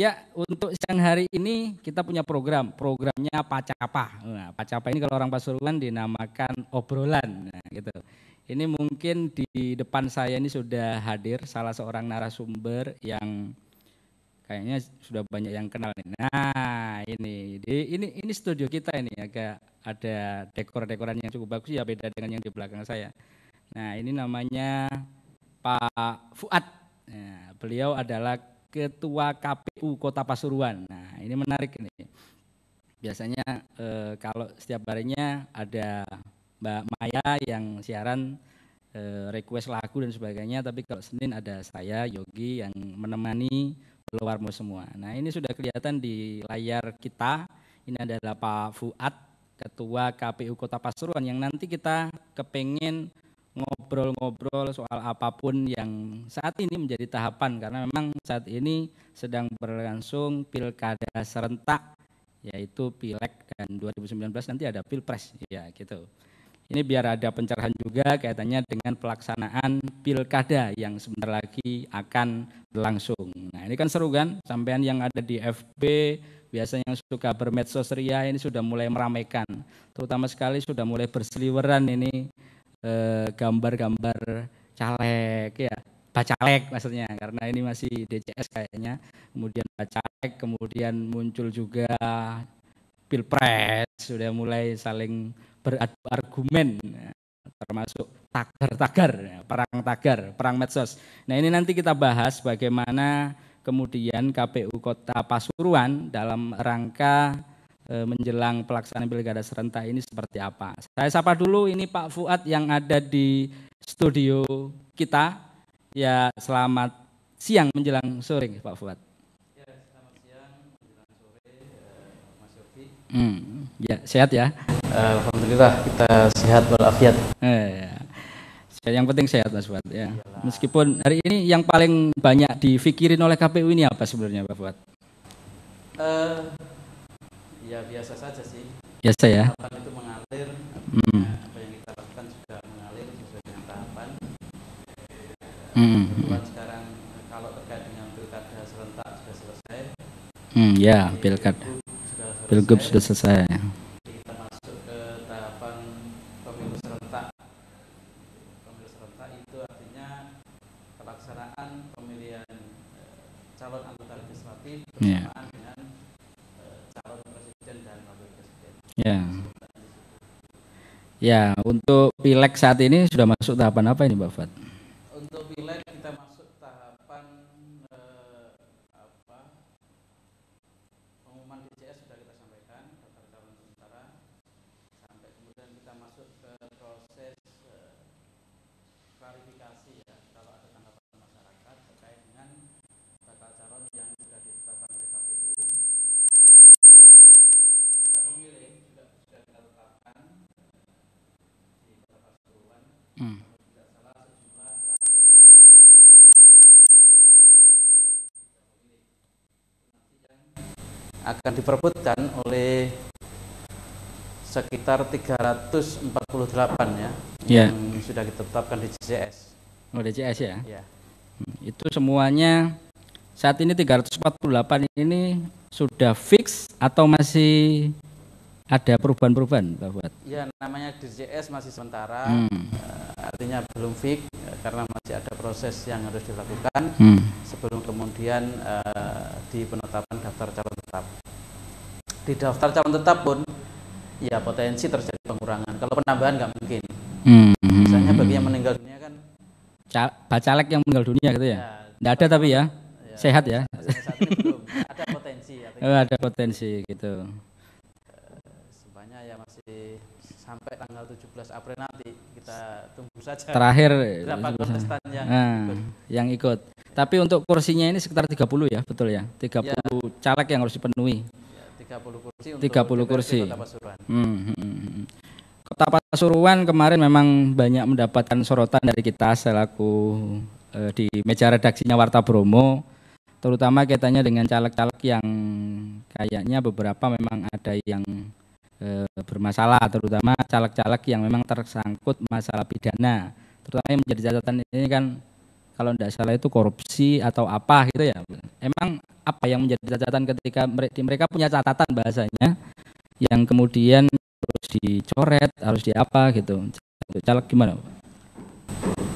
Ya, untuk siang hari ini kita punya programnya Pacapa. Nah, Pacapa ini kalau orang Pasuruan dinamakan obrolan, nah, gitu. Ini mungkin di depan saya ini sudah hadir salah seorang narasumber yang kayaknya sudah banyak yang kenal nih. Nah, ini studio kita ini agak ada dekor-dekoran yang cukup bagus ya, beda dengan yang di belakang saya. Nah, ini namanya Pak Fuad. Nah, beliau adalah Ketua KPU Kota Pasuruan. Nah, ini menarik ini. Biasanya kalau setiap harinya ada Mbak Maya yang siaran request lagu dan sebagainya, tapi kalau Senin ada saya Yogi yang menemani followermu semua. Nah, ini sudah kelihatan di layar kita. Ini adalah Pak Fuad, Ketua KPU Kota Pasuruan, yang nanti kita kepengen ngobrol-ngobrol soal apapun yang saat ini menjadi tahapan, karena memang saat ini sedang berlangsung pilkada serentak, yaitu Pileg, dan 2019 nanti ada Pilpres, ya gitu. Ini biar ada pencerahan juga kaitannya dengan pelaksanaan pilkada yang sebentar lagi akan berlangsung. Nah, ini kan seru kan, sampean yang ada di FB biasanya yang suka bermedsos ria ini sudah mulai meramaikan, terutama sekali sudah mulai berseliweran ini gambar-gambar caleg ya, bacalek maksudnya, karena ini masih DCS kayaknya, kemudian bacalek, kemudian muncul juga Pilpres, sudah mulai saling beradu argumen, termasuk tagar-tagar, perang tagar, perang medsos. Nah, ini nanti kita bahas bagaimana kemudian KPU Kota Pasuruan dalam rangka menjelang pelaksanaan pilkada serentak ini seperti apa. Saya sapa dulu ini Pak Fuad yang ada di studio kita. Ya, selamat siang menjelang sore Pak Fuad. Ya, selamat siang menjelang sore Mas Yofi. Ya, sehat ya? Alhamdulillah kita sehat walafiat. Yang penting sehat Mas Fuad ya. Meskipun hari ini yang paling banyak dipikirin oleh KPU ini apa sebenarnya Pak Fuad? Ya biasa saja sih. Biasa ya. Tahapan itu mengalir. Apa yang kita lakukan juga mengalir sesuai dengan tahapan. Kebetulan sekarang kalau terkait dengan pilkada serentak sudah selesai. Ya, pilgub sudah selesai. Kita masuk ke tahapan pemilu serentak. Pemilu serentak itu artinya pelaksanaan pemilihan calon anggota legislatif bersamaan dengan calon presiden dan wakil presiden. Ya, untuk pileg saat ini sudah masuk tahapan apa ini Pak Fuad? Untuk pileg kita masuk tahapan pengumuman DCS sudah kita sampaikan, daftar calon sementara, sampai kemudian kita masuk ke proses klarifikasi ya, kalau ada tanggapan masyarakat terkait dengan bakal calon yang sudah ditetapkan oleh KPU. Untuk daftar pemilih juga sudah kita tetapkan di Kota Pasuruan. Tidak salah sejumlah 142.533 pemilih. Nanti yang akan diperebutkan oleh sekitar 348 ya, yang sudah ditetapkan di DCS. Oh, DCS ya? Ya. Itu semuanya saat ini 348 ini sudah fix atau masih ada perubahan-perubahan Pak Fuad? Ya, namanya DCS masih sementara, artinya belum fix karena masih ada proses yang harus dilakukan sebelum kemudian di penetapan daftar calon tetap. Di daftar calon tetap pun ya potensi terjadi pengurangan. Kalau penambahan nggak mungkin. Misalnya bagi yang meninggal dunia kan bacalek yang meninggal dunia gitu ya? Nggak ada tapi ya? Sehat ya? Saat ini belum ada potensi. Ada potensi gitu. Sebanyak ya masih sampai tanggal 17 April nanti kita tunggu saja. Terakhir berapa kontestan yang ikut. Tapi untuk kursinya ini sekitar 30 ya, betul ya? 30 caleg yang harus dipenuhi. 30 kursi untuk 30 kursi. Kota Pasuruan. Kota Pasuruan kemarin memang banyak mendapatkan sorotan dari kita selaku di meja redaksinya Warta Bromo, terutama kaitannya dengan caleg-caleg yang kayaknya beberapa memang ada yang bermasalah, terutama caleg-caleg yang memang tersangkut masalah pidana, terutama yang menjadi catatan ini kan kalau tidak salah itu korupsi atau apa gitu ya. Emang apa yang menjadi catatan ketika mereka punya catatan bahasanya yang kemudian harus dicoret, harus diapa gitu. Caleg gimana?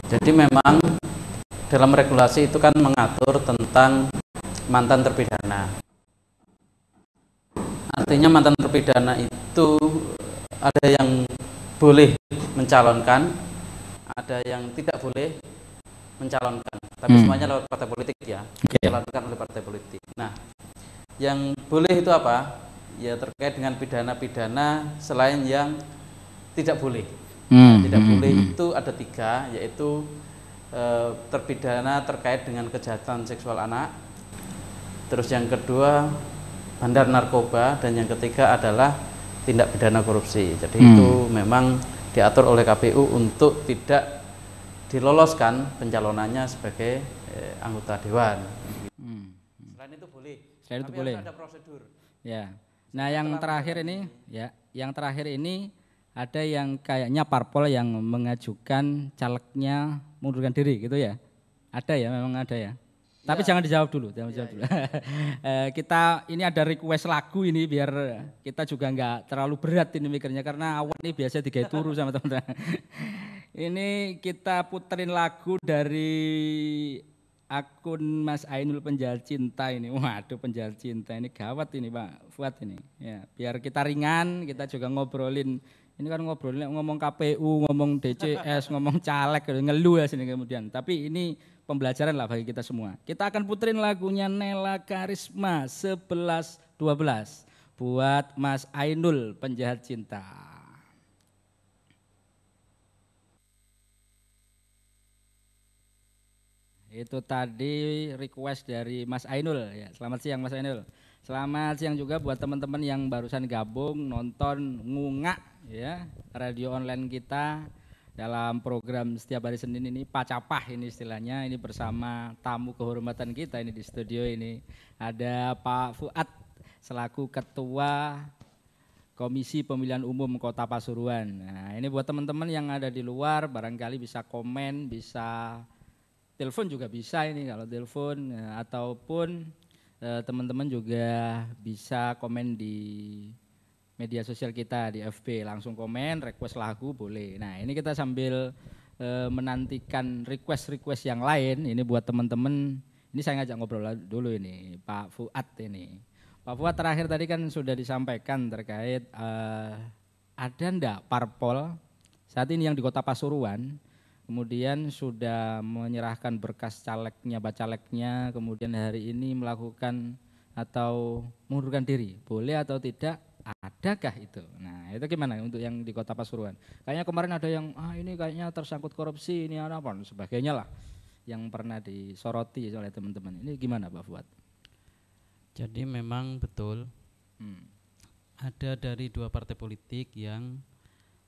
Jadi memang dalam regulasi itu kan mengatur tentang mantan terpidana. Artinya mantan terpidana itu ada yang boleh mencalonkan, ada yang tidak boleh mencalonkan. Tapi semuanya lewat partai politik ya, dicalonkan oleh partai politik. Nah, yang boleh itu apa? Ya terkait dengan pidana-pidana selain yang tidak boleh. Tidak boleh itu ada 3, yaitu terpidana terkait dengan kejahatan seksual anak. Terus yang kedua bandar narkoba, dan yang ketiga adalah tindak pidana korupsi. Jadi itu memang diatur oleh KPU untuk tidak diloloskan pencalonannya sebagai anggota dewan. Selain itu boleh. Selain itu tapi boleh. harus ada prosedur. Ya. Nah, yang terakhir ini ya, yang terakhir ini ada yang kayaknya parpol yang mengajukan calegnya mundurkan diri gitu ya. Ada ya, memang ada ya. Tapi jangan dijawab dulu, jangan dijawab dulu. Kita ini ada request lagu ini biar kita juga nggak terlalu berat ini mikirnya, karena awal ini biasa digawe turu sama teman-teman. Ini kita puterin lagu dari akun Mas Ainul Penjual Cinta ini. Waduh, penjual cinta ini gawat ini Pak Fuad ini. Ya, biar kita ringan, kita juga ngobrolin. Ini kan ngobrolin ngomong KPU, ngomong DCS, ngomong caleg, ngeluh ya sini kemudian. Tapi ini pembelajaran lah bagi kita semua. Kita akan puterin lagunya Nela Karisma 11-12 buat Mas Ainul Penjahat Cinta. Itu tadi request dari Mas Ainul ya. Selamat siang Mas Ainul. Selamat siang juga buat teman-teman yang barusan gabung nonton Ngungak ya, radio online kita dalam program setiap hari Senin ini, Pacapah ini istilahnya. Ini bersama tamu kehormatan kita ini di studio ini. Ada Pak Fuad selaku Ketua Komisi Pemilihan Umum Kota Pasuruan. Nah, ini buat teman-teman yang ada di luar barangkali bisa komen, bisa telepon juga bisa ini kalau telepon, ataupun teman-teman juga bisa komen di media sosial kita di FB, langsung komen request lagu boleh. Nah, ini kita sambil menantikan request yang lain. Ini buat teman-teman, ini saya ngajak ngobrol dulu ini Pak Fuad ini. Pak Fuad, terakhir tadi kan sudah disampaikan terkait ada ndak parpol saat ini yang di Kota Pasuruan kemudian sudah menyerahkan berkas calegnya, bacaleknya, kemudian hari ini melakukan atau mengundurkan diri, boleh atau tidak, adakah itu? Nah, itu gimana untuk yang di Kota Pasuruan? Kayaknya kemarin ada yang, ini kayaknya tersangkut korupsi, ini apa, sebagainya lah, yang pernah disoroti oleh teman-teman. Ini gimana Pak Fuad? Jadi memang betul, ada dari 2 partai politik yang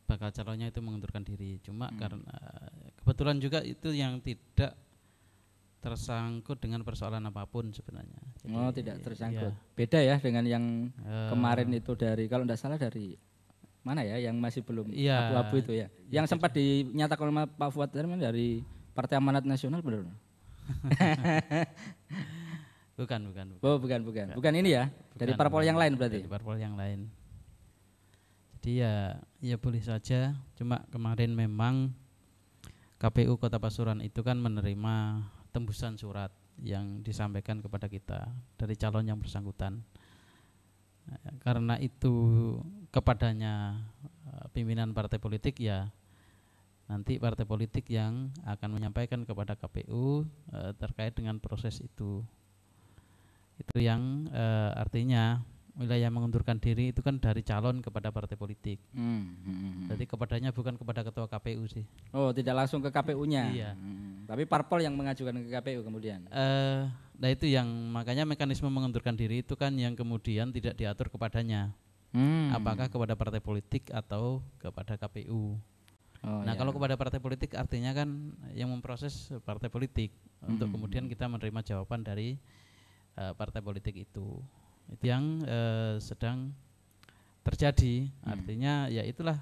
bakal calonnya itu mengundurkan diri. Cuma karena kebetulan juga itu yang tidak tersangkut dengan persoalan apapun sebenarnya. Jadi, tidak tersangkut. Ya. Beda ya dengan yang kemarin itu dari, kalau tidak salah dari mana ya, yang masih belum abu-abu itu ya. Yang sempat dinyatakan oleh Pak Fuad dari Partai Amanat Nasional, benar? Bukan. Oh, bukan. Bukan ini ya. Dari parpol yang lain berarti. Dari parpol yang lain. Jadi ya boleh saja, cuma kemarin memang KPU Kota Pasuruan itu kan menerima tembusan surat yang disampaikan kepada kita dari calon yang bersangkutan. Karena itu kepadanya pimpinan partai politik, ya nanti partai politik yang akan menyampaikan kepada KPU terkait dengan proses itu. Itu yang artinya wilayah mengundurkan diri itu kan dari calon kepada partai politik. Jadi kepadanya bukan kepada ketua KPU sih. Oh, tidak langsung ke KPU-nya. Iya. Tapi parpol yang mengajukan ke KPU kemudian. Nah itu yang makanya mekanisme mengundurkan diri itu kan yang kemudian tidak diatur kepadanya. Apakah kepada partai politik atau kepada KPU. Kalau kepada partai politik artinya kan yang memproses partai politik untuk kemudian kita menerima jawaban dari partai politik itu. Itu yang sedang terjadi, artinya ya itulah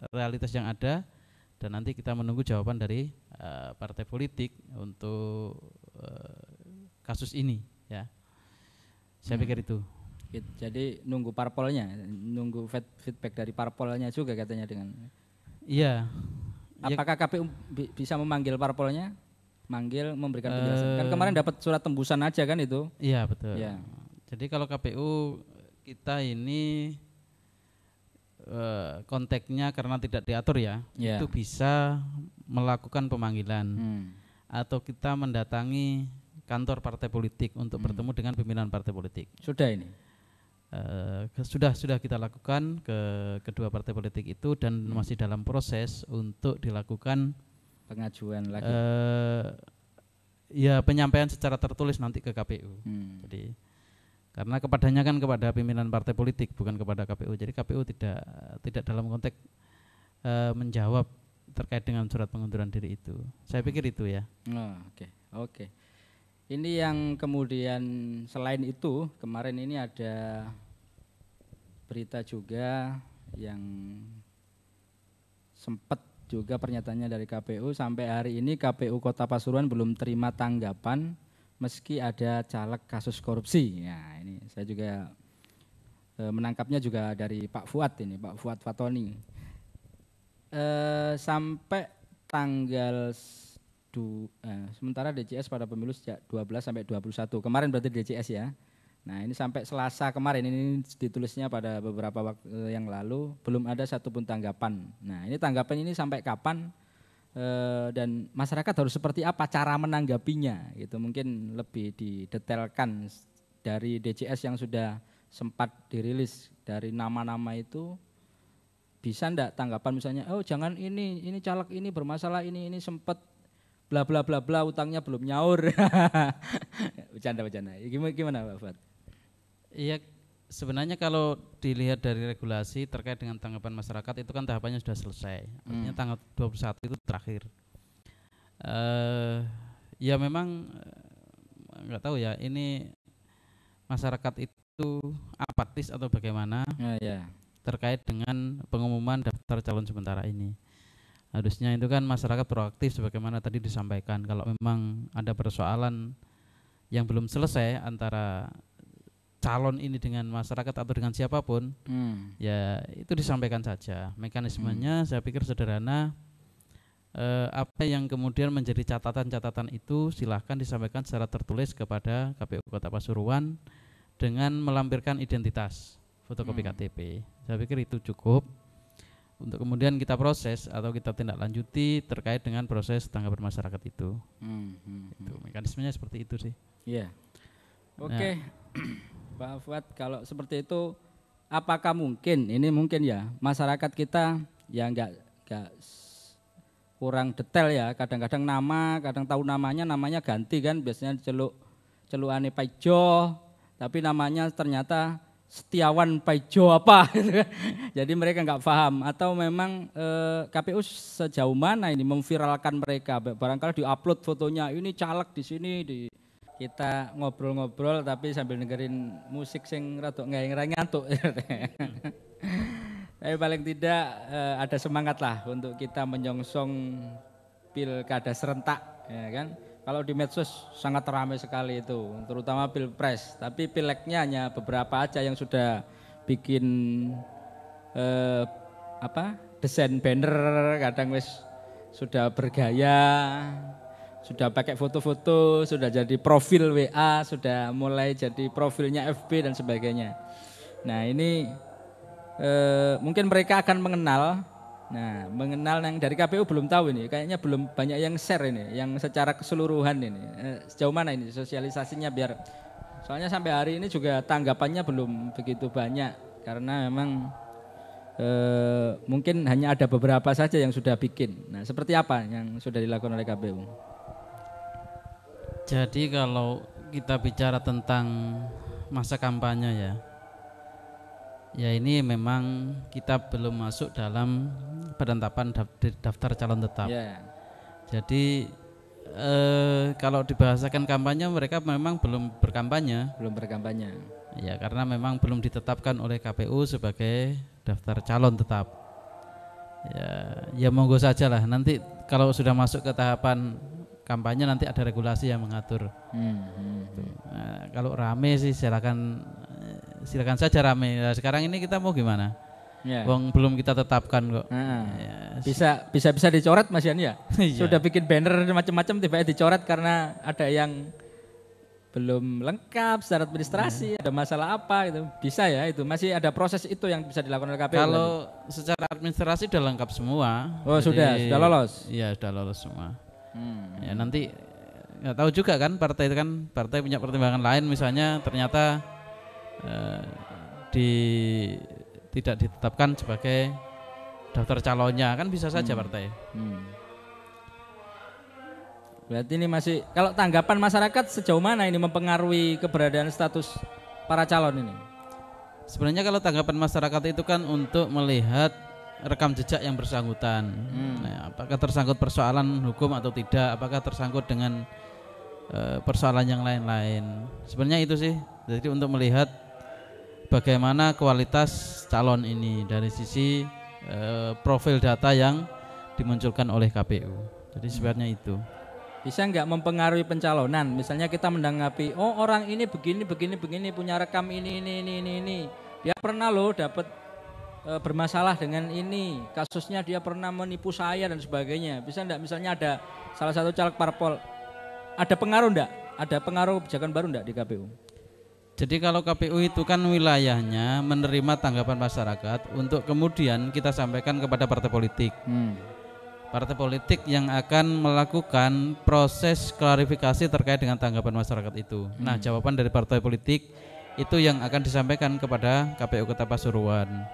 realitas yang ada, dan nanti kita menunggu jawaban dari partai politik untuk kasus ini ya. Saya pikir itu. Jadi nunggu parpolnya, nunggu feedback dari parpolnya juga katanya dengan. Iya. Apakah KPU bisa memanggil parpolnya? Manggil memberikan penjelasan. Kan kemarin dapat surat tembusan aja kan itu? Iya, betul. Ya. Jadi kalau KPU kita ini konteksnya karena tidak diatur ya, itu bisa melakukan pemanggilan atau kita mendatangi kantor partai politik untuk bertemu dengan pimpinan partai politik. Sudah ini? Sudah kita lakukan ke kedua partai politik itu dan masih dalam proses untuk dilakukan pengajuan lagi. Ya penyampaian secara tertulis nanti ke KPU. Jadi karena kepadanya kan kepada pimpinan partai politik bukan kepada KPU. Jadi KPU tidak dalam konteks menjawab terkait dengan surat pengunduran diri itu. Saya pikir itu ya. Oke. Ini yang kemudian selain itu kemarin ini ada berita juga yang sempat juga pernyataannya dari KPU sampai hari ini KPU Kota Pasuruan belum terima tanggapan meski ada caleg kasus korupsi. Ya ini saya juga menangkapnya juga dari Pak Fuad ini, Pak Fuad Fatoni. Sampai tanggal sementara DCS pada pemilu sejak 12 sampai 21 kemarin berarti DCS ya. Nah ini sampai Selasa kemarin ini ditulisnya pada beberapa waktu yang lalu belum ada satupun tanggapan. Nah ini tanggapan ini sampai kapan dan masyarakat harus seperti apa cara menanggapinya gitu mungkin lebih didetailkan dari DCS yang sudah sempat dirilis dari nama-nama itu bisa enggak tanggapan misalnya oh jangan ini caleg ini bermasalah ini sempat bla bla bla bla utangnya belum nyaur. Bercanda. Gimana Pak Fuad? Iya sebenarnya kalau dilihat dari regulasi terkait dengan tanggapan masyarakat itu kan tahapannya sudah selesai. Artinya tanggal 21 itu terakhir. Ya memang nggak tahu ya ini masyarakat itu apatis atau bagaimana terkait dengan pengumuman daftar calon sementara ini. Harusnya itu kan masyarakat proaktif sebagaimana tadi disampaikan. Kalau memang ada persoalan yang belum selesai antara calon ini dengan masyarakat atau dengan siapapun, ya itu disampaikan saja. Mekanismenya saya pikir sederhana. Apa yang kemudian menjadi catatan-catatan itu silahkan disampaikan secara tertulis kepada KPU Kota Pasuruan dengan melampirkan identitas fotokopi KTP. Saya pikir itu cukup. Untuk kemudian kita proses atau kita tindak lanjuti terkait dengan proses tanggapan masyarakat itu. Itu mekanismenya seperti itu sih. Iya. Oke. Pak Fuad kalau seperti itu apakah mungkin ya masyarakat kita ya enggak kurang detail ya kadang-kadang kadang tahu namanya ganti kan biasanya celukane Paijo tapi namanya ternyata Setiawan Paijo apa gitu kan. Jadi mereka nggak paham atau memang KPU sejauh mana ini memviralkan mereka barangkali diupload fotonya ini caleg di sini kita ngobrol-ngobrol tapi sambil dengerin musik sing rada ngantuk. Tapi paling tidak ada semangat lah untuk kita menyongsong pilkada serentak ya kan. Kalau di medsos sangat ramai sekali itu, terutama pilpres. Tapi pileknya hanya beberapa aja yang sudah bikin desain banner, kadang sudah bergaya, sudah pakai foto-foto, sudah jadi profil WA, sudah mulai jadi profilnya FB dan sebagainya. Nah ini mungkin mereka akan mengenal. Nah, mengenal yang dari KPU belum tahu ini, kayaknya belum banyak yang share ini, yang secara keseluruhan ini. Sejauh mana ini sosialisasinya biar, soalnya sampai hari ini juga tanggapannya belum begitu banyak, karena memang mungkin hanya ada beberapa saja yang sudah bikin. Nah, seperti apa yang sudah dilakukan oleh KPU? Jadi kalau kita bicara tentang masa kampanye ya ini memang kita belum masuk dalam penetapan daftar calon tetap. Yeah. Jadi kalau dibahasakan kampanye mereka memang belum berkampanye. Ya karena memang belum ditetapkan oleh KPU sebagai daftar calon tetap. Ya monggo saja lah nanti kalau sudah masuk ke tahapan kampanye nanti ada regulasi yang mengatur. Gitu. Nah, kalau rame sih silakan saja rame. Nah, sekarang ini kita mau gimana? Wong belum kita tetapkan kok. Bisa dicoret Mas Yani ya? Iya. Sudah bikin banner macam-macam tiba-tiba dicoret karena ada yang belum lengkap secara administrasi, ada masalah apa gitu. Bisa ya itu, masih ada proses itu yang bisa dilakukan oleh KPU. Kalau secara administrasi sudah lengkap semua. Oh, sudah lolos. Iya, sudah lolos semua. Ya nanti nggak tahu juga kan partai itu kan partai punya pertimbangan lain, misalnya ternyata tidak ditetapkan sebagai daftar calonnya, kan bisa saja partai. Berarti ini masih, kalau tanggapan masyarakat sejauh mana ini mempengaruhi keberadaan status para calon ini? Sebenarnya kalau tanggapan masyarakat itu kan untuk melihat rekam jejak yang bersangkutan. Nah, apakah tersangkut persoalan hukum atau tidak, apakah tersangkut dengan persoalan yang lain-lain. Sebenarnya itu sih, jadi untuk melihat bagaimana kualitas calon ini dari sisi profil data yang dimunculkan oleh KPU. Jadi sebenarnya itu. Bisa nggak mempengaruhi pencalonan? Misalnya kita menanggapi, oh orang ini begini, punya rekam ini. Dia pernah loh dapat bermasalah dengan ini, kasusnya dia pernah menipu saya dan sebagainya. Bisa enggak misalnya ada salah satu caleg parpol, ada pengaruh enggak? Ada pengaruh kebijakan baru enggak di KPU? Jadi kalau KPU itu kan wilayahnya menerima tanggapan masyarakat untuk kemudian kita sampaikan kepada partai politik. Partai politik yang akan melakukan proses klarifikasi terkait dengan tanggapan masyarakat itu. Nah, jawaban dari partai politik itu yang akan disampaikan kepada KPU Kota Pasuruan.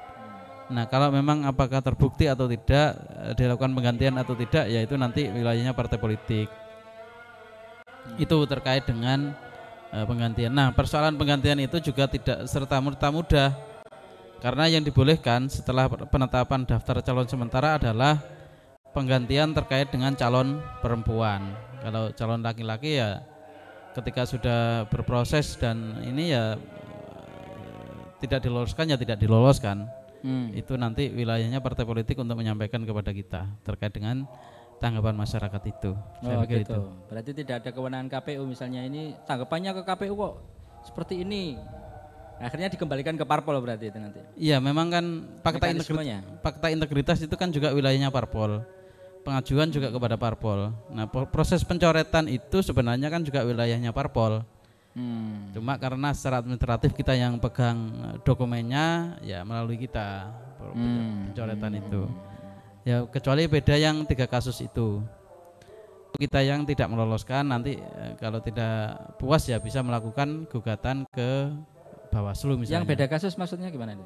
Nah, kalau memang apakah terbukti atau tidak, dilakukan penggantian atau tidak, ya itu nanti wilayahnya partai politik. Itu terkait dengan penggantian. Nah, persoalan penggantian itu juga tidak serta-merta mudah, karena yang dibolehkan setelah penetapan daftar calon sementara adalah penggantian terkait dengan calon perempuan. Kalau calon laki-laki ya ketika sudah berproses dan ini ya tidak diloloskan ya tidak diloloskan. Itu nanti wilayahnya partai politik untuk menyampaikan kepada kita terkait dengan tanggapan masyarakat itu. Saya pikir gitu. itu. Berarti tidak ada kewenangan KPU misalnya ini tanggapannya ke KPU kok seperti ini. Akhirnya dikembalikan ke parpol berarti itu nanti. Iya, memang kan fakta integritas itu kan juga wilayahnya parpol. Pengajuan juga kepada parpol. Nah, proses pencoretan itu sebenarnya kan juga wilayahnya parpol. Cuma karena secara administratif kita yang pegang dokumennya, ya melalui kita pencoretan itu. Ya kecuali beda yang 3 kasus itu. Kita yang tidak meloloskan nanti kalau tidak puas ya bisa melakukan gugatan ke Bawaslu misalnya. Yang beda kasus maksudnya gimana nih?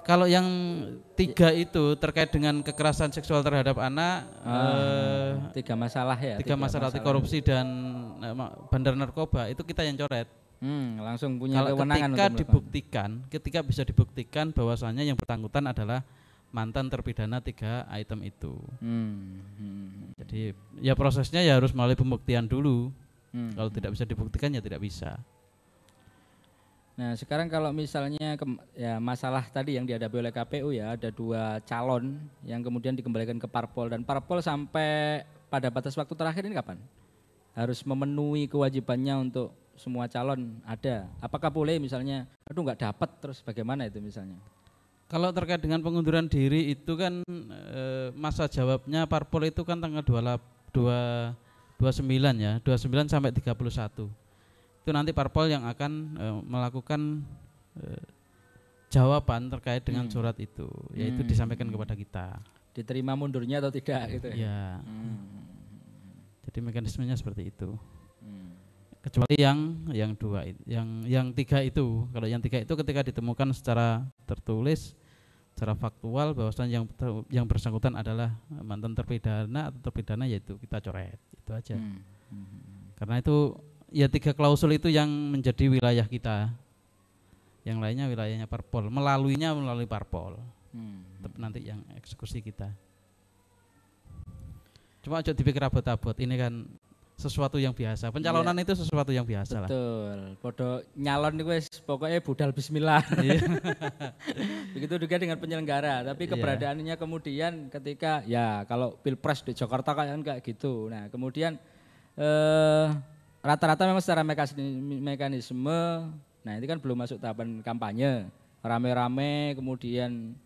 Kalau yang 3 itu terkait dengan kekerasan seksual terhadap anak, 3 masalah ya. 3 masalah korupsi dan bandar narkoba itu kita yang coret. Langsung punya kalau kewenangan ketika bisa dibuktikan bahwasannya yang bersangkutan adalah mantan terpidana 3 item itu. Jadi ya prosesnya ya harus melalui pembuktian dulu. Kalau tidak bisa dibuktikan ya tidak bisa. Nah sekarang kalau misalnya ya masalah tadi yang dihadapi oleh KPU ya ada 2 calon yang kemudian dikembalikan ke parpol dan parpol sampai pada batas waktu terakhir ini kapan? Harus memenuhi kewajibannya untuk semua calon ada. Apakah boleh misalnya, aduh nggak dapat terus bagaimana itu misalnya? Kalau terkait dengan pengunduran diri itu kan masa jawabnya parpol itu kan tanggal 29 ya, 29 sampai 31. Itu nanti parpol yang akan melakukan jawaban terkait dengan surat itu, yaitu disampaikan kepada kita. Diterima mundurnya atau tidak gitu ya? Iya. Jadi mekanismenya seperti itu. Kecuali yang 2, yang 3 itu. Kalau yang 3 itu ketika ditemukan secara tertulis, secara faktual bahwasanya yang bersangkutan adalah mantan terpidana atau terpidana, yaitu kita coret. Itu aja. Karena itu ya 3 klausul itu yang menjadi wilayah kita. Yang lainnya wilayahnya parpol, melalui parpol. Nanti yang eksekusi kita. Cuma aja dipikir abot-abot, ini kan sesuatu yang biasa. Pencalonan itu sesuatu yang biasa lah. Betul. Podo nyalon itu wis pokoknya budal bismillah. Begitu juga dengan penyelenggara. Tapi keberadaannya kemudian ketika ya kalau Pilpres di Jakarta kan kayak gitu. Nah kemudian rata-rata memang secara mekanisme. Nah itu kan belum masuk tahapan kampanye. Rame-rame kemudian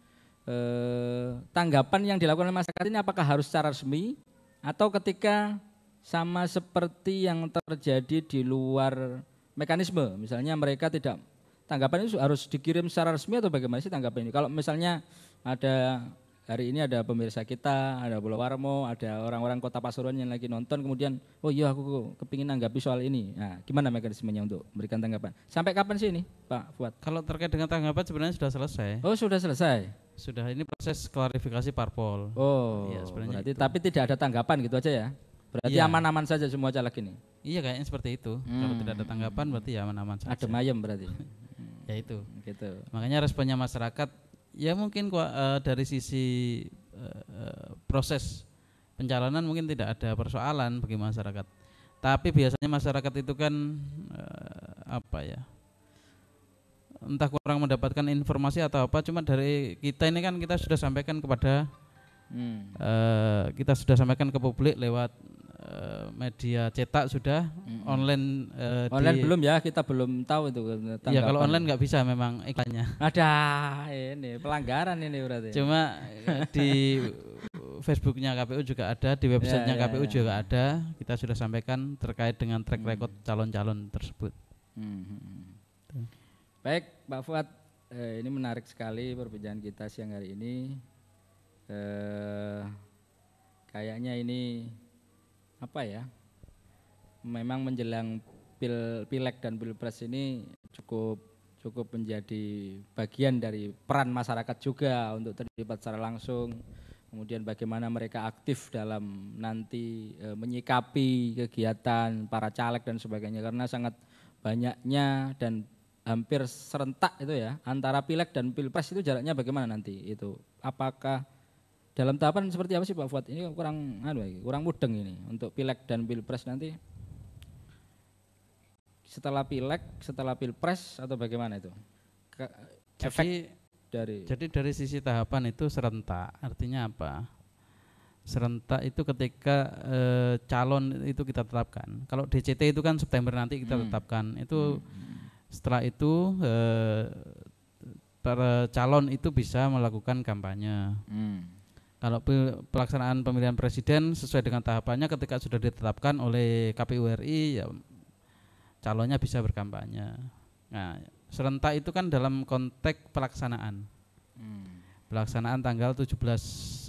tanggapan yang dilakukan oleh masyarakat ini apakah harus secara resmi atau ketika sama seperti yang terjadi di luar mekanisme, misalnya mereka tidak, tanggapan itu harus dikirim secara resmi atau bagaimana sih tanggapan ini? Kalau misalnya ada hari ini ada pemirsa kita, ada Pulau Warmo, ada orang-orang Kota Pasuruan yang lagi nonton, kemudian oh iya aku kepingin nanggapi soal ini, nah gimana mekanismenya untuk memberikan tanggapan? Sampai kapan sih ini Pak Fuad? Kalau terkait dengan tanggapan sebenarnya sudah selesai. Oh sudah selesai? Sudah, ini proses klarifikasi parpol. Oh ya, berarti itu. Tapi tidak ada tanggapan gitu aja ya? Berarti aman-aman saja semua caleg ini? Iya kayaknya seperti itu. Kalau tidak ada tanggapan berarti ya aman-aman saja. Adem ayem berarti? Ya itu. Gitu. Makanya responnya masyarakat ya mungkin dari sisi proses pencalonan mungkin tidak ada persoalan bagi masyarakat. Tapi biasanya masyarakat itu kan entah kurang mendapatkan informasi atau apa. Cuma dari kita ini kan kita sudah sampaikan kepada kita sudah sampaikan ke publik lewat media cetak sudah, online belum ya, kita belum tahu itu tanggapan. Ya kalau online nggak bisa memang iklannya. Ada ini pelanggaran ini berarti. Cuma di Facebooknya KPU juga ada, di websitenya KPU juga ada. Kita sudah sampaikan terkait dengan track record calon-calon tersebut. Baik Pak Fuad, ini menarik sekali perbincangan kita siang hari ini. Kayaknya ini memang menjelang Pileg dan Pilpres ini cukup menjadi bagian dari peran masyarakat juga untuk terlibat secara langsung. Kemudian bagaimana mereka aktif dalam nanti menyikapi kegiatan para caleg dan sebagainya, karena sangat banyaknya dan hampir serentak itu ya antara Pileg dan Pilpres itu jaraknya bagaimana nanti itu? Apakah dalam tahapan seperti apa sih Pak Fuad? Ini kurang mudeng ini untuk Pileg dan Pilpres nanti. Setelah Pileg, setelah Pilpres atau bagaimana itu? Jadi dari sisi tahapan itu serentak. Artinya apa? Serentak itu ketika calon itu kita tetapkan. Kalau DCT itu kan September nanti kita tetapkan. Itu setelah itu para calon itu bisa melakukan kampanye. Kalau pelaksanaan pemilihan presiden sesuai dengan tahapannya ketika sudah ditetapkan oleh KPU RI ya calonnya bisa berkampanye. Nah, serentak itu kan dalam konteks pelaksanaan. Pelaksanaan tanggal 17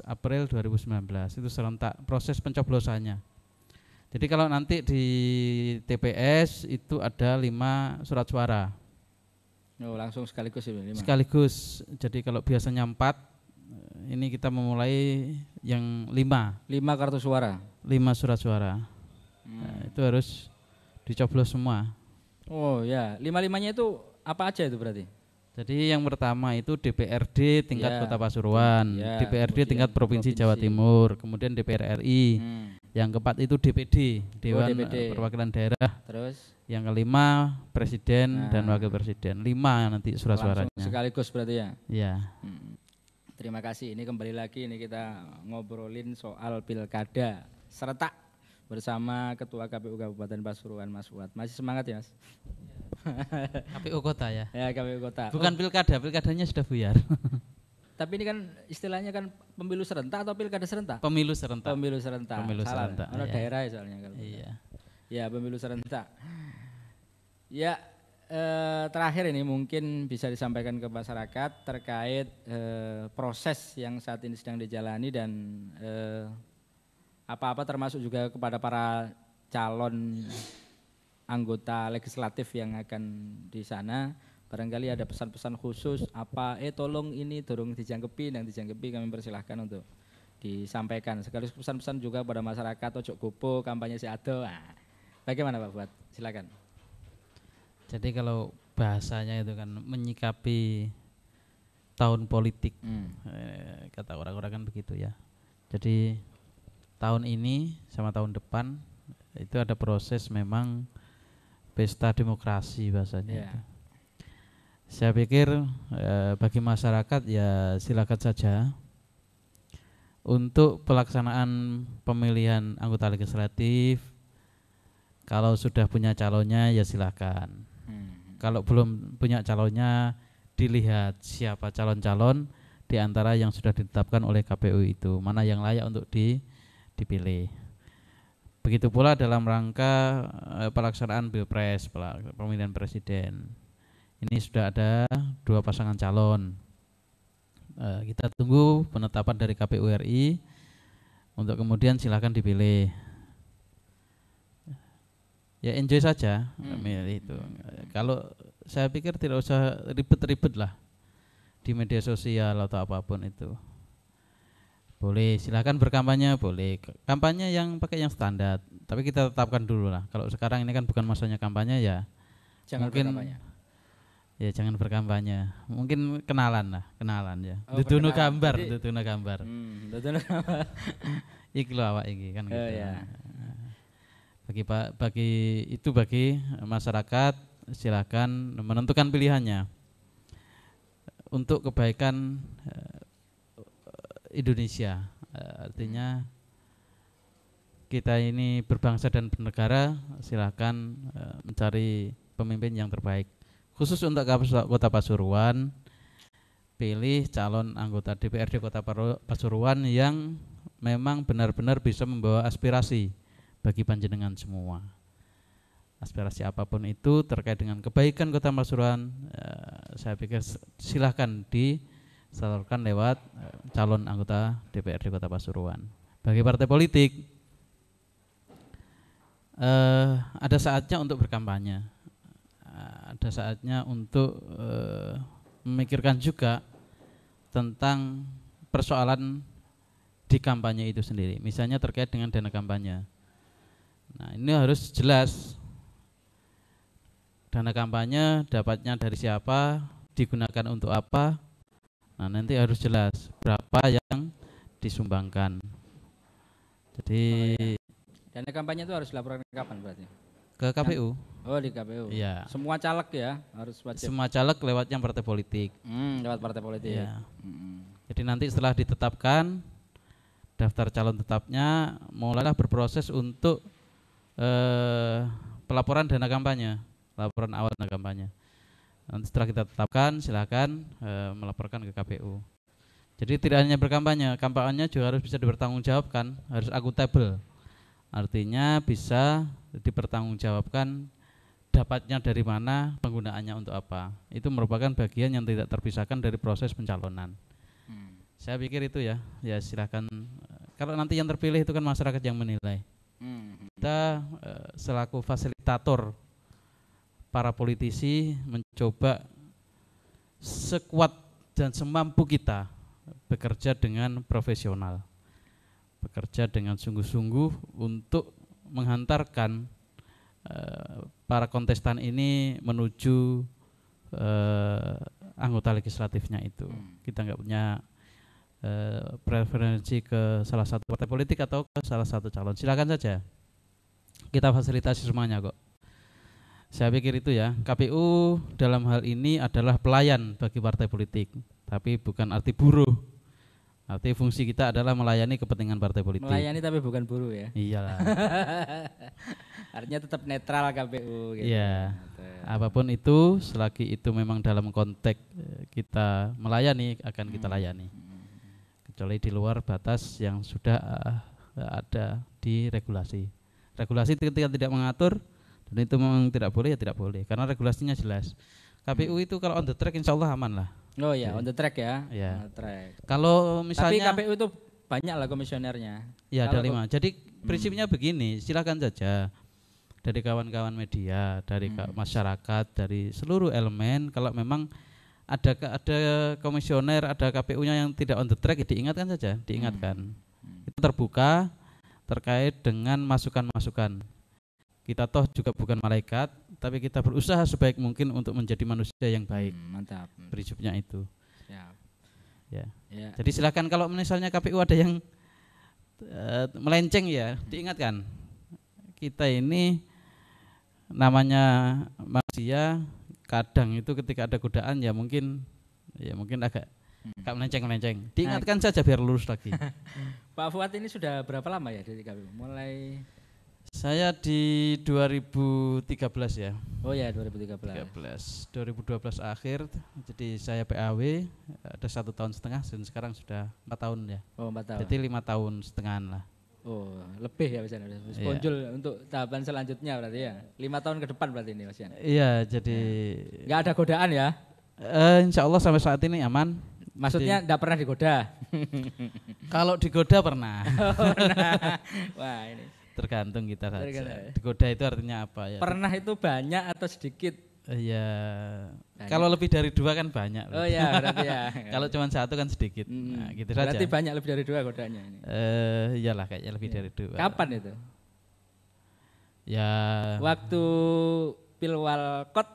April 2019 itu serentak proses pencoblosannya. Jadi kalau nanti di TPS itu ada 5 surat suara. Oh, langsung sekaligus ini 5. Sekaligus. Jadi kalau biasanya 4, ini kita memulai yang 5 kartu suara, 5 surat suara. Nah, itu harus dicoblos semua. Oh ya, 5-5-nya itu apa aja itu berarti? Jadi yang pertama itu DPRD tingkat Kota Pasuruan, DPRD tingkat Provinsi Jawa Timur, kemudian DPR RI. Yang keempat itu DPD, Dewan Perwakilan Daerah. Terus yang kelima Presiden dan Wakil Presiden. 5 nanti surat suaranya. Sekaligus berarti ya? Iya. Terima kasih. Ini kembali lagi ini kita ngobrolin soal pilkada serentak bersama Ketua KPU Kabupaten Pasuruan Mas Fuad. Masih semangat ya Mas? KPU Kota ya? Ya KPU Kota. Bukan pilkada, pilkadanya sudah buyar. Tapi ini kan istilahnya kan pemilu serentak atau pilkada serentak? Pemilu serentak. Pemilu serentak. Pemilu serentak. Ada daerah ya soalnya kalau. Iya. Ya pemilu serentak. Ya. Terakhir ini mungkin bisa disampaikan ke masyarakat terkait proses yang saat ini sedang dijalani dan apa-apa termasuk juga kepada para calon anggota legislatif yang akan di sana. Barangkali ada pesan-pesan khusus tolong ini dorong dijangkepi dan dijangkepi, kami persilahkan untuk disampaikan. Sekaligus pesan-pesan juga pada masyarakat ojo gopo kampanye si ado. Nah, bagaimana Pak Fuad? Silakan. Jadi kalau bahasanya itu kan menyikapi tahun politik, kata orang-orang kan begitu ya. Jadi tahun ini sama tahun depan itu ada proses memang pesta demokrasi bahasanya. Yeah. Saya pikir bagi masyarakat ya silakan saja untuk pelaksanaan pemilihan anggota legislatif. Kalau sudah punya calonnya ya silakan. Kalau belum punya calonnya, dilihat siapa calon-calon di antara yang sudah ditetapkan oleh KPU itu, mana yang layak untuk dipilih. Begitu pula dalam rangka pelaksanaan Pilpres, pemilihan presiden. Ini sudah ada 2 pasangan calon. Kita tunggu penetapan dari KPU RI untuk kemudian silakan dipilih. Ya enjoy saja milih itu. Kalau saya pikir tidak usah ribet-ribet lah di media sosial atau apapun itu. Boleh silakan berkampanye, boleh kampanye yang pakai yang standar. Tapi kita tetapkan dulu lah. Kalau sekarang ini kan bukan masanya kampanye ya. Jangan mungkin berkampanye. Ya jangan berkampanye. Mungkin kenalan ya. Oh, Duduno perkenalan. gambar, Jadi- duduno gambar. Betul. Iki lho awak iki kan gitu. Ya. Bagi masyarakat silakan menentukan pilihannya untuk kebaikan Indonesia. Artinya kita ini berbangsa dan bernegara, silakan mencari pemimpin yang terbaik. Khusus untuk Kota Pasuruan, pilih calon anggota DPRD Kota Pasuruan yang memang benar-benar bisa membawa aspirasi bagi panjenengan semua. Aspirasi apapun itu terkait dengan kebaikan Kota Pasuruan, saya pikir silahkan disalurkan lewat calon anggota DPRD Kota Pasuruan. Bagi partai politik, ada saatnya untuk berkampanye, ada saatnya untuk memikirkan juga tentang persoalan di kampanye itu sendiri. Misalnya terkait dengan dana kampanye. Nah, ini harus jelas. Dana kampanye dapatnya dari siapa, digunakan untuk apa. Nah, nanti harus jelas berapa yang disumbangkan. Jadi Dana kampanye itu harus dilaporkan kapan berarti? ke KPU. Oh, di KPU. Iya. Semua caleg ya harus wajib. Semua caleg lewatnya partai politik. Lewat partai politik. Iya. Jadi nanti setelah ditetapkan daftar calon tetapnya, mulailah berproses untuk pelaporan dana kampanye, laporan awal dana kampanye. Nanti setelah kita tetapkan, silakan melaporkan ke KPU. Jadi tidak hanya berkampanye, kampanye juga harus bisa dipertanggungjawabkan, harus akuntabel. Artinya bisa dipertanggungjawabkan dapatnya dari mana, penggunaannya untuk apa. Itu merupakan bagian yang tidak terpisahkan dari proses pencalonan. Saya pikir itu ya silakan. Kalau nanti yang terpilih itu kan masyarakat yang menilai. Kita selaku fasilitator para politisi mencoba sekuat dan semampu kita bekerja dengan profesional, bekerja dengan sungguh-sungguh untuk menghantarkan para kontestan ini menuju anggota legislatifnya itu. Kita nggak punya preferensi ke salah satu partai politik atau ke salah satu calon. Silakan saja, kita fasilitasi semuanya kok. Saya pikir itu ya, KPU dalam hal ini adalah pelayan bagi partai politik, tapi bukan arti buruh. Arti fungsi kita adalah melayani kepentingan partai politik. Melayani tapi bukan buruh ya. Iyalah. Artinya tetap netral KPU gitu. Iya. Apapun itu, selagi itu memang dalam konteks kita melayani, akan kita layani. Kecuali di luar batas yang sudah ada di regulasi. Regulasi ketika tidak mengatur dan itu memang tidak boleh ya tidak boleh, karena regulasinya jelas. KPU itu kalau on the track insya Allah aman lah. Oh ya, on the track ya. Ya. On the track. Kalau misalnya Tapi KPU itu banyak lah komisionernya. ya ada Kalau 5. Jadi prinsipnya begini, silakan saja dari kawan-kawan media, dari masyarakat, dari seluruh elemen, kalau memang ada komisioner, ada KPU-nya yang tidak on the track, ya diingatkan saja, diingatkan. Itu terbuka terkait dengan masukan-masukan. Kita toh juga bukan malaikat, tapi kita berusaha sebaik mungkin untuk menjadi manusia yang baik. Mantap. Prinsipnya itu. Siap. Ya. Ya. Jadi silakan kalau misalnya KPU ada yang melenceng ya diingatkan. kita ini namanya manusia, kadang itu ketika ada godaan ya mungkin agak melenceng. Diingatkan saja biar lurus lagi. Pak Fuad ini sudah berapa lama ya dari KPU? Mulai Saya di 2013 ya. Oh ya 2013. 2012 akhir, jadi saya PAW ada 1,5 tahun dan sekarang sudah 4 tahun ya. Oh 4 tahun. Jadi 5 tahun setengahan lah. Oh lebih ya Mas Yan. Muncul untuk tahapan selanjutnya berarti ya. 5 tahun ke depan berarti ini Mas Yan. Iya, jadi nggak ada godaan ya? Insya Allah sampai saat ini aman. Maksudnya enggak pernah digoda? Kalau digoda pernah. Oh, nah. Wah ini. Tergantung kita saja. Tergantung. Digoda itu artinya apa ya? Pernah itu banyak atau sedikit? Iya. Kalau lebih dari 2 kan banyak. Oh ya berarti ya. Kalau cuma 1 kan sedikit. Nah, gitu saja. Berarti banyak lebih dari 2 godanya ini. Iyalah kayaknya lebih dari 2. Kapan itu? Ya. Waktu Pilwalkot.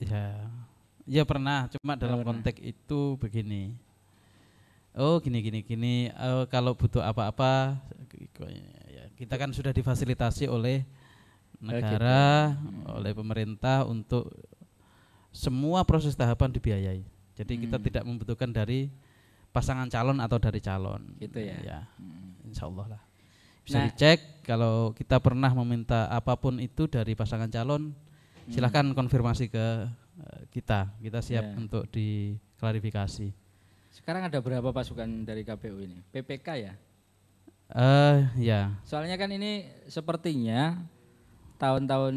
Ya. Ya pernah, cuma dalam konteks itu begini. Oh gini. Kalau butuh apa-apa, ya, kita kan sudah difasilitasi oleh negara, oleh pemerintah untuk semua proses tahapan dibiayai. Jadi kita tidak membutuhkan dari pasangan calon atau dari calon. Gitu ya. Ya, insya Allah lah. Bisa dicek kalau kita pernah meminta apapun itu dari pasangan calon, silahkan konfirmasi ke kita siap untuk diklarifikasi. Sekarang ada berapa pasukan dari KPU ini? PPK ya? Ya. Soalnya kan ini sepertinya tahun-tahun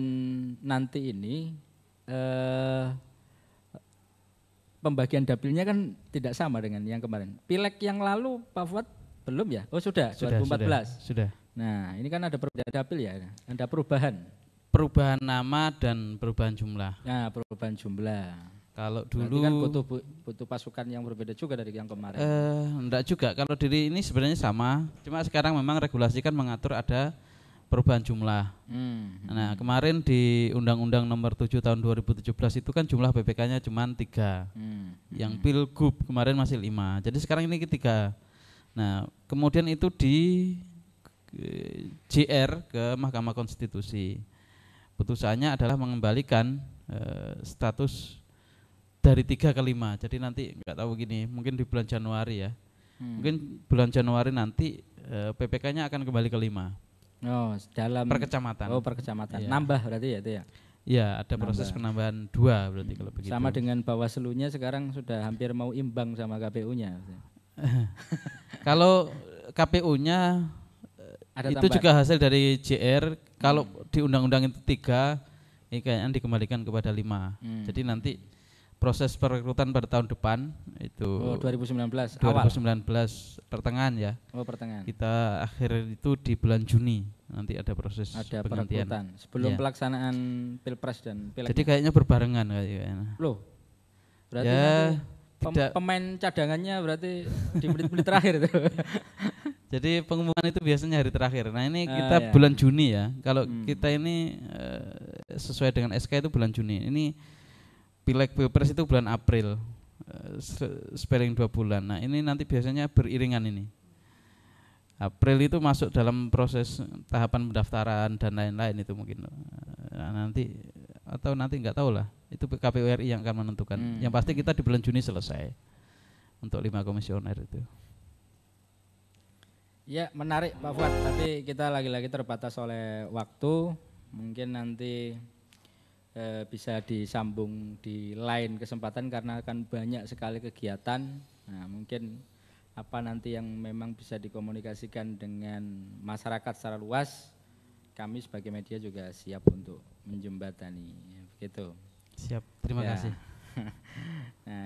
nanti ini pembagian dapilnya kan tidak sama dengan yang kemarin. Pileg yang lalu Pak Fuad belum ya? Oh sudah 2014. Sudah. Nah ini kan ada perbedaan dapil ya, ada perubahan. Perubahan nama dan perubahan jumlah. Nah, perubahan jumlah. Kalau berarti dulu kan butuh pasukan yang berbeda juga dari yang kemarin. Enggak juga. Kalau diri ini sebenarnya sama. Cuma sekarang memang regulasi kan mengatur ada perubahan jumlah. Nah, kemarin di Undang-Undang Nomor 7 Tahun 2017 itu kan jumlah PPK-nya cuma 3. Yang Pilgub kemarin masih 5. Jadi sekarang ini 3. Nah, kemudian itu di JR ke Mahkamah Konstitusi. Putusannya adalah mengembalikan status dari 3 ke 5. Jadi nanti nggak tahu gini, mungkin di bulan Januari ya. Mungkin bulan Januari nanti PPK-nya akan kembali ke 5. Oh, dalam per kecamatan. Oh, per kecamatan. Ya. Nambah berarti ya itu ya. Iya, ada proses penambahan 2 berarti kalau begitu. Sama dengan Bawaslu-nya sekarang sudah hampir mau imbang sama KPU-nya. Kalau KPU-nya ada itu tambahan. Juga hasil dari JR. Kalau di undang-undang itu 3, ini kayaknya dikembalikan kepada 5. Jadi nanti proses perekrutan pada tahun depan itu 2019 pertengahan ya. Oh, pertengahan. Kita akhir itu di bulan Juni nanti ada proses penggantian. Perekrutan sebelum pelaksanaan Pilpres dan Pileg. Jadi kayaknya berbarengan kayaknya. Loh. Berarti ya, pemain cadangannya berarti di menit-menit terakhir itu. Jadi pengumuman itu biasanya hari terakhir. Nah ini kita bulan Juni ya. Kalau kita ini sesuai dengan SK itu bulan Juni. Ini Pileg Pilpres itu bulan April, sparing 2 bulan. Nah ini nanti biasanya beriringan ini. April itu masuk dalam proses tahapan pendaftaran dan lain-lain itu mungkin. Nah, nanti nggak tahu lah. Itu KPU RI yang akan menentukan. Yang pasti kita di bulan Juni selesai untuk 5 komisioner itu. Ya menarik Pak Fuad, tapi kita lagi-lagi terbatas oleh waktu. Mungkin nanti bisa disambung di lain kesempatan karena akan banyak sekali kegiatan. Nah mungkin apa nanti yang memang bisa dikomunikasikan dengan masyarakat secara luas, kami sebagai media juga siap untuk menjembatani. Begitu. Siap, terima kasih. Nah,